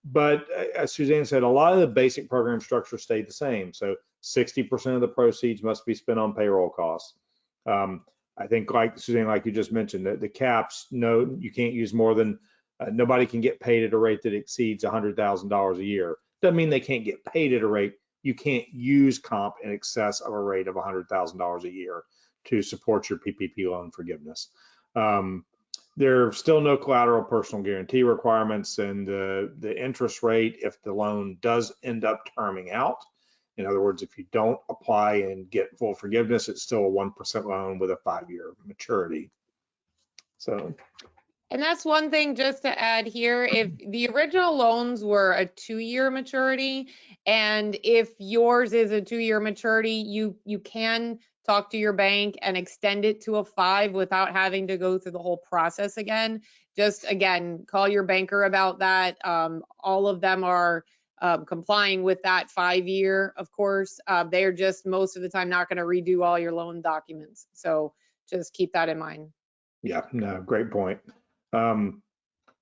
But as Suzanne said, a lot of the basic program structure stayed the same. So 60% of the proceeds must be spent on payroll costs. I think, like Suzanne, like you just mentioned, the caps, no, you can't use more than Nobody can get paid at a rate that exceeds $100,000 a year. Doesn't mean they can't get paid at a rate. You can't use comp in excess of a rate of $100,000 a year to support your PPP loan forgiveness. There are still no collateral personal guarantee requirements, and the interest rate, if the loan does end up terming out, in other words, if you don't apply and get full forgiveness, it's still a 1% loan with a 5-year maturity. So. And that's one thing just to add here. If the original loans were a 2-year maturity, and if yours is a 2-year maturity, you can talk to your bank and extend it to a 5 without having to go through the whole process again. Just again, call your banker about that. All of them are complying with that 5-year, of course. They are just most of the time not going to redo all your loan documents. So just keep that in mind. Yeah, no, great point.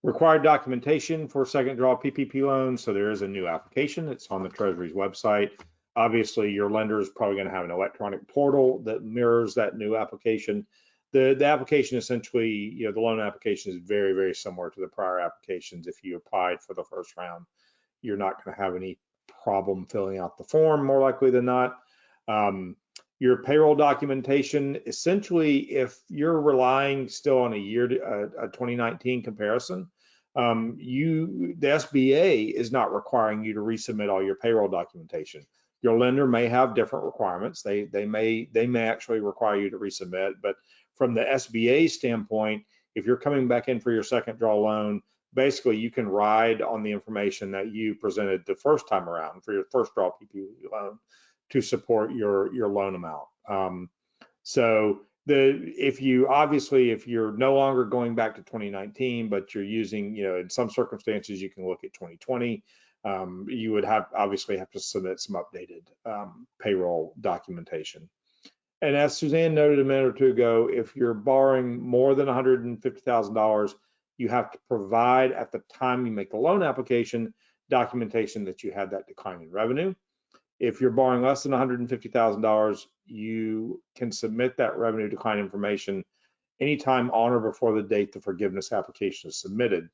Required documentation for second draw PPP loans. So there is a new application. It's on the Treasury's website. Obviously, your lender is probably going to have an electronic portal that mirrors that new application. The application essentially, the loan application is very, very similar to the prior applications. If you applied for the first round, you're not going to have any problem filling out the form, more likely than not. Your payroll documentation, essentially, if you're relying still on a 2019 comparison, the SBA is not requiring you to resubmit all your payroll documentation. Your lender may have different requirements. They may actually require you to resubmit, but from the SBA standpoint, if you're coming back in for your second draw loan, basically you can ride on the information that you presented the first time around for your first draw PPP loan to support your loan amount. So if you're no longer going back to 2019, but you're using, in some circumstances, you can look at 2020, you would obviously have to submit some updated payroll documentation. And as Suzanne noted a minute or two ago, if you're borrowing more than $150,000, you have to provide at the time you make the loan application documentation that you had that decline in revenue. If you're borrowing less than $150,000, you can submit that revenue decline information anytime on or before the date the forgiveness application is submitted.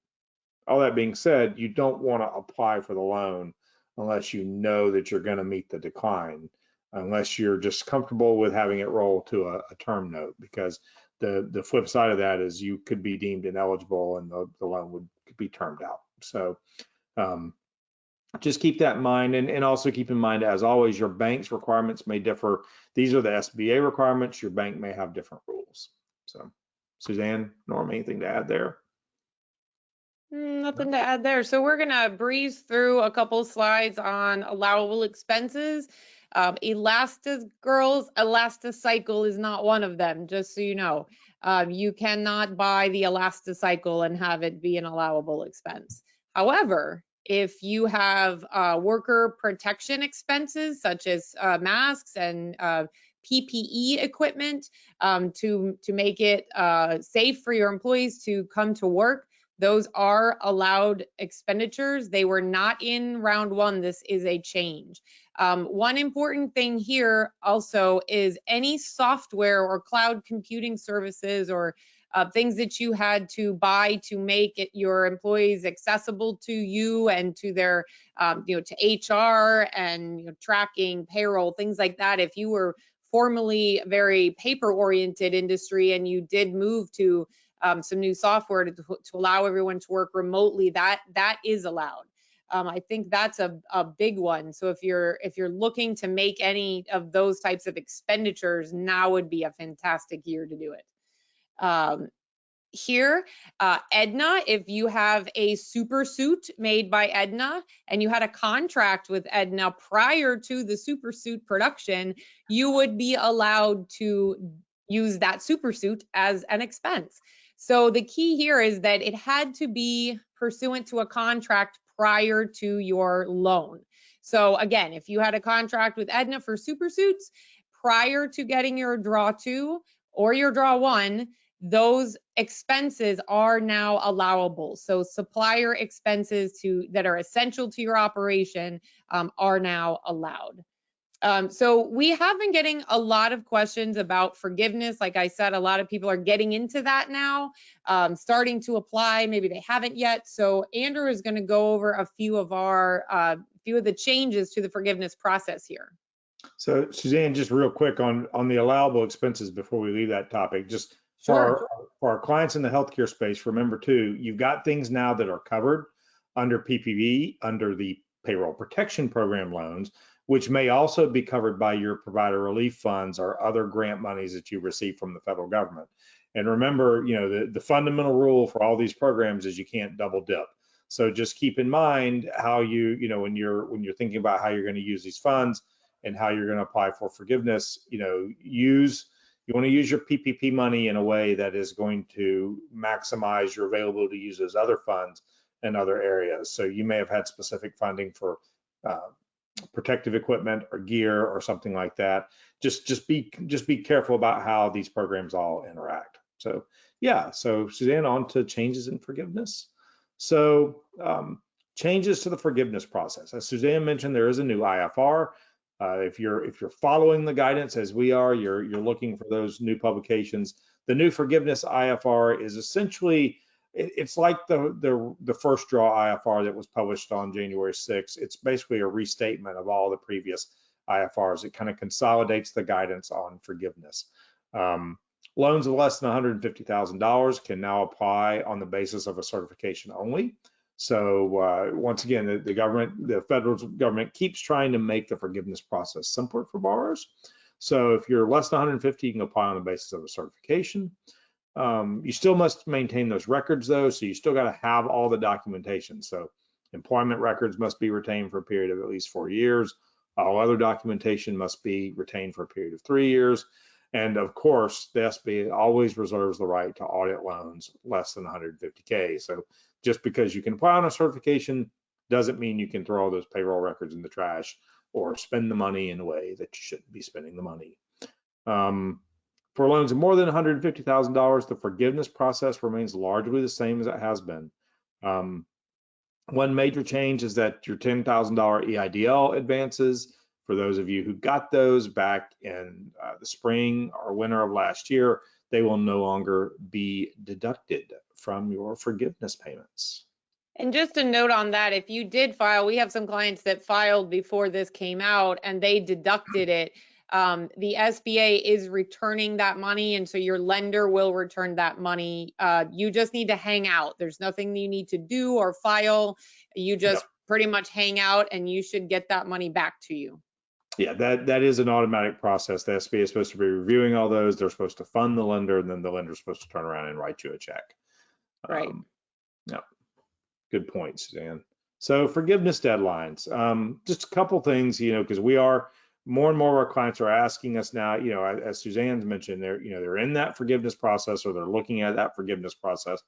All that being said, you don't want to apply for the loan unless you know that you're going to meet the decline, unless you're just comfortable with having it roll to a term note, because the flip side of that is you could be deemed ineligible and the loan could be termed out. So just keep that in mind, and also keep in mind, as always, your bank's requirements may differ. These are the SBA requirements. Your bank may have different rules. So Suzanne, Norm, anything to add there? Nothing to add there. So we're gonna breeze through a couple slides on allowable expenses. Elasticycle is not one of them, just so you know. You cannot buy the Elasticycle and have it be an allowable expense. However, if you have worker protection expenses such as masks and PPE equipment to make it safe for your employees to come to work, those are allowed expenditures. They were not in round one. This is a change. One important thing here also is any software or cloud computing services or things that you had to buy to make your employees accessible to you and to their, to HR and tracking payroll, things like that. If you were formerly a very paper-oriented industry and you did move to some new software to allow everyone to work remotely, that is allowed. I think that's a big one. So if you're looking to make any of those types of expenditures, now would be a fantastic year to do it. Here, Aetna, if you have a super suit made by Aetna and you had a contract with Aetna prior to the super suit production, you would be allowed to use that super suit as an expense. So the key here is that it had to be pursuant to a contract prior to your loan. So again, if you had a contract with Aetna for super suits prior to getting your draw 2 or your draw 1, those expenses are now allowable. So supplier expenses that are essential to your operation are now allowed. So we have been getting a lot of questions about forgiveness. Like I said, a lot of people are getting into that now, starting to apply. Maybe they haven't yet. So Andrew is going to go over a few of the changes to the forgiveness process here. So Suzanne, just real quick on the allowable expenses before we leave that topic, just for our clients in the healthcare space, remember too, you've got things now that are covered under PPP, under the Payroll Protection Program loans, which may also be covered by your provider relief funds or other grant monies that you receive from the federal government. And remember, the fundamental rule for all these programs is you can't double dip. So just keep in mind how when you're thinking about how you're going to use these funds and how you're going to apply for forgiveness, you want to use your PPP money in a way that is going to maximize your availability to use those other funds in other areas. So you may have had specific funding for protective equipment or gear or something like that. Just be careful about how these programs all interact. So yeah, so Suzanne, on to changes in forgiveness. So changes to the forgiveness process. As Suzanne mentioned, there is a new IFR. If you're following the guidance as we are, you're looking for those new publications. The new forgiveness IFR is essentially, it's like the first draw IFR that was published on January 6th. It's basically a restatement of all the previous IFRs. It kind of consolidates the guidance on forgiveness. Loans of less than $150,000 can now apply on the basis of a certification only. So once again, the federal government keeps trying to make the forgiveness process simpler for borrowers. So if you're less than 150, you can apply on the basis of a certification. You still must maintain those records though, so you still got to have all the documentation. So employment records must be retained for a period of at least 4 years. All other documentation must be retained for a period of 3 years. And of course, the SBA always reserves the right to audit loans less than 150K. So just because you can apply on a certification doesn't mean you can throw all those payroll records in the trash or spend the money in a way that you shouldn't be spending the money. For loans of more than $150,000, the forgiveness process remains largely the same as it has been. One major change is that your $10,000 EIDL advances, for those of you who got those back in the spring or winter of last year, they will no longer be deducted from your forgiveness payments. And just a note on that, if you did file, we have some clients that filed before this came out and they deducted it. The SBA is returning that money, and so your lender will return that money. You just need to hang out. There's nothing you need to do or file. You just pretty much hang out and you should get that money back to you. Yeah, that is an automatic process. The SBA is supposed to be reviewing all those. They're supposed to fund the lender, and then the lender is supposed to turn around and write you a check. Right. Yeah, good point, Suzanne. So forgiveness deadlines. Just a couple things, because more and more of our clients are asking us now, as Suzanne's mentioned, they're in that forgiveness process or they're looking at that forgiveness process.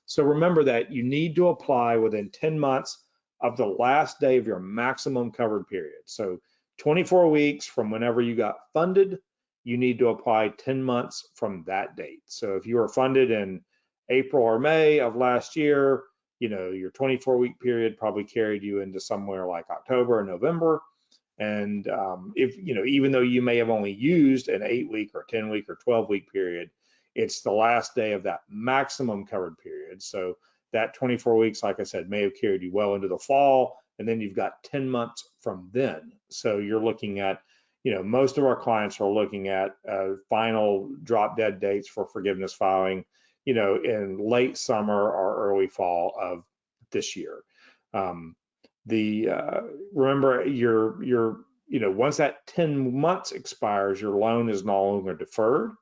So remember that you need to apply within 10 months of the last day of your maximum covered period. So 24 weeks from whenever you got funded, you need to apply 10 months from that date. So if you were funded in April or May of last year, your 24-week period probably carried you into somewhere like October or November. And if, even though you may have only used an 8-week or 10-week or 12-week period, it's the last day of that maximum covered period. So that 24 weeks, like I said, may have carried you well into the fall, and then you've got 10 months from then. So you're looking at, most of our clients are looking at final drop dead dates for forgiveness filing, in late summer or early fall of this year. Remember once that 10 months expires, your loan is no longer deferred,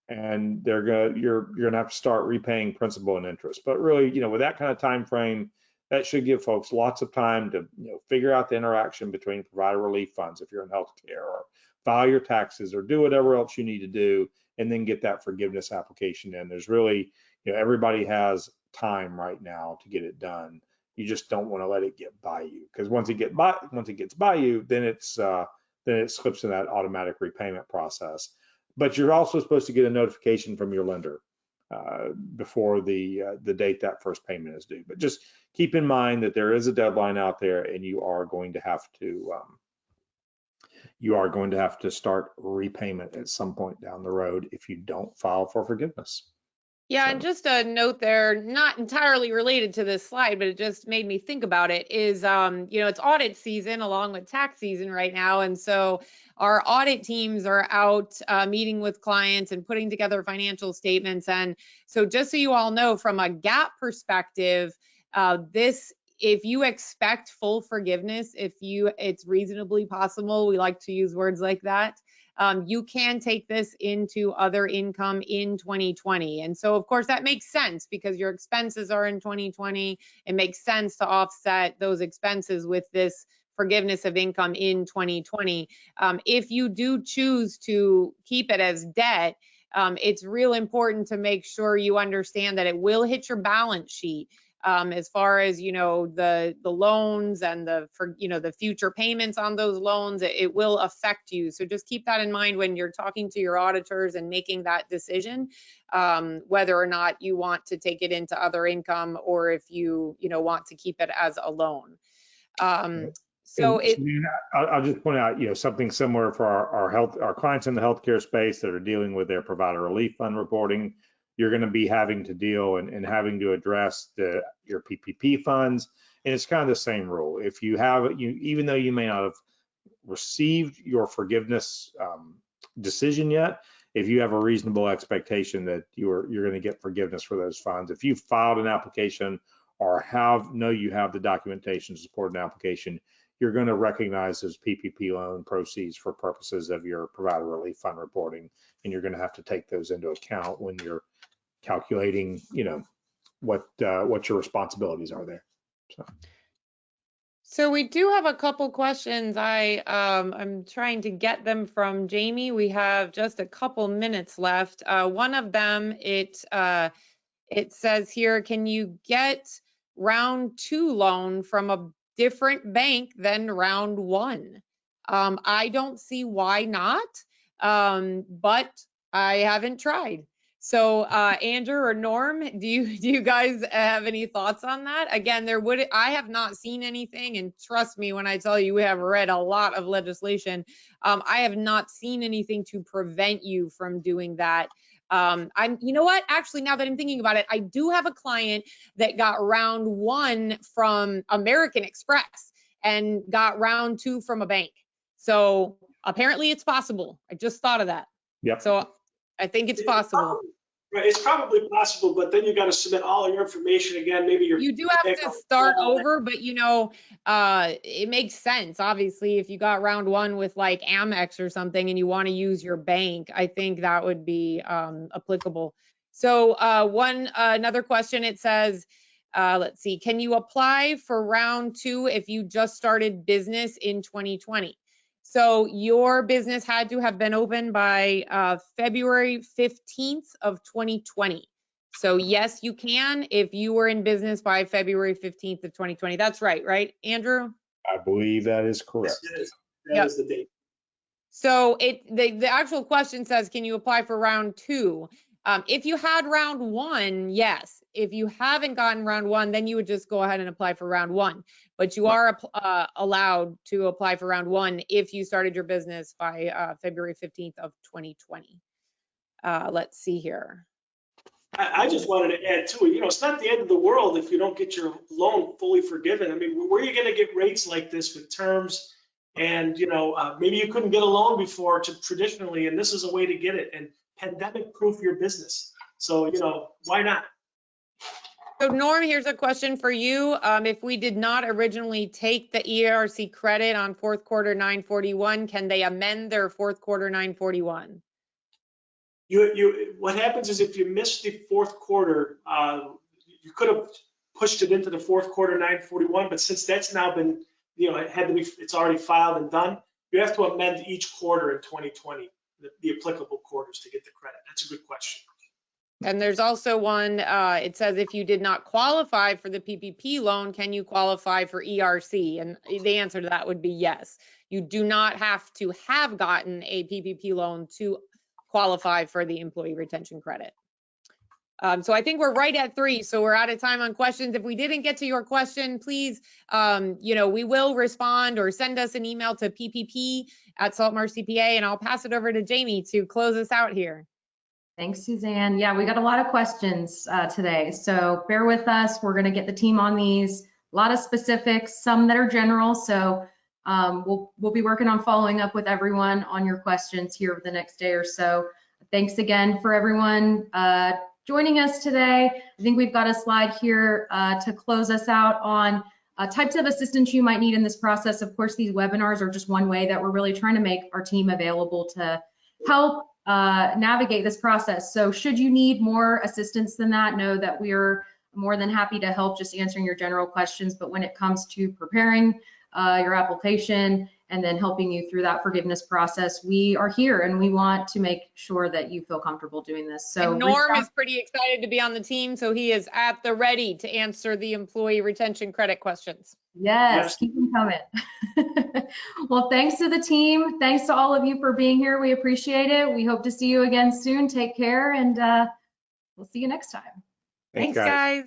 and you're gonna have to start repaying principal and interest. But really, with that kind of time frame, that should give folks lots of time to figure out the interaction between provider relief funds if you're in healthcare, or file your taxes, or do whatever else you need to do, and then get that forgiveness application in. There's really, everybody has time right now to get it done. You just don't want to let it get by you, because once it gets by you, then it slips in that automatic repayment process. But you're also supposed to get a notification from your lender before the date that first payment is due. But just keep in mind that there is a deadline out there, and you are going to have to you are going to have to start repayment at some point down the road if you don't file for forgiveness. Yeah, So- and just a note there, not entirely related to this slide, but it just made me think about it, is, it's audit season along with tax season right now. And so our audit teams are out meeting with clients and putting together financial statements. And so just so you all know, from a GAAP perspective, if you expect full forgiveness, it's reasonably possible, we like to use words like that, you can take this into other income in 2020. And so of course that makes sense because your expenses are in 2020. It makes sense to offset those expenses with this forgiveness of income in 2020. If you do choose to keep it as debt, it's real important to make sure you understand that it will hit your balance sheet. As far as, the loans and the future payments on those loans, it will affect you. So just keep that in mind when you're talking to your auditors and making that decision, whether or not you want to take it into other income or if you, want to keep it as a loan. So I'll just point out, something similar for our clients in the healthcare space that are dealing with their provider relief fund reporting. You're going to be having to deal and having to address your PPP funds. And it's kind of the same rule. If you have, even though you may not have received your forgiveness decision yet, if you have a reasonable expectation that you're going to get forgiveness for those funds, if you've filed an application or you have the documentation to support an application, you're going to recognize those PPP loan proceeds for purposes of your provider relief fund reporting. And you're going to have to take those into account when you're calculating, what your responsibilities are there. So we do have a couple questions. I'm trying to get them from Jamie. We have just a couple minutes left. One of them, it says here, can you get round 2 loan from a different bank than round 1? I don't see why not, but I haven't tried. So Andrew or Norm, do you guys have any thoughts on that? Again, I have not seen anything, and trust me when I tell you we have read a lot of legislation. I have not seen anything to prevent you from doing that. You know what? Actually, now that I'm thinking about it, I do have a client that got round 1 from American Express and got round 2 from a bank. So apparently it's possible. I just thought of that. Yep. So I think it's possible. Right, it's probably possible, but then you got to submit all your information again. Maybe you do have to start over, but it makes sense. Obviously, if you got round 1 with like Amex or something and you want to use your bank, I think that would be applicable. So another question, it says, let's see, can you apply for round 2 if you just started business in 2020? So your business had to have been open by February 15th of 2020. So yes, you can if you were in business by February 15th of 2020. That's right, Andrew? I believe that is correct. Yes, that is the date. So the actual question says, can you apply for round 2? If you had round 1, yes. If you haven't gotten round 1, then you would just go ahead and apply for round 1. But you are allowed to apply for round 1 if you started your business by February 15th of 2020. Let's see here. I just wanted to add too, it's not the end of the world if you don't get your loan fully forgiven. I mean, where are you going to get rates like this with terms? And, maybe you couldn't get a loan before traditionally, and this is a way to get it and pandemic proof your business. So, why not? So Norm, here's a question for you. If we did not originally take the ERC credit on fourth quarter 941, can they amend their fourth quarter 941? What happens is if you miss the fourth quarter, you could have pushed it into the fourth quarter 941, but since that's now been, it's already filed and done, you have to amend each quarter in 2020, the applicable quarters to get the credit. That's a good question. And there's also one, it says if you did not qualify for the PPP loan, can you qualify for ERC? And the answer to that would be yes. You do not have to have gotten a PPP loan to qualify for the employee retention credit. So I think we're right at 3, so we're out of time on questions. If we didn't get to your question, please, we will respond or send us an email to PPP@Saltmarsh CPA, and I'll pass it over to Jamie to close us out here. Thanks, Suzanne. Yeah, we got a lot of questions today, so bear with us. We're going to get the team on these. A lot of specifics, some that are general. So we'll be working on following up with everyone on your questions here over the next day or so. Thanks again for everyone joining us today. I think we've got a slide here to close us out on types of assistance you might need in this process. Of course, these webinars are just one way that we're really trying to make our team available to help navigate this process. So should you need more assistance than that, know that we're more than happy to help just answering your general questions. But when it comes to preparing your application and then helping you through that forgiveness process, we are here and we want to make sure that you feel comfortable doing this. So and Norm is pretty excited to be on the team, so he is at the ready to answer the employee retention credit questions. Yes, keep them coming. Well, thanks to the team. Thanks to all of you for being here. We appreciate it. We hope to see you again soon. Take care, and we'll see you next time. Thanks, guys.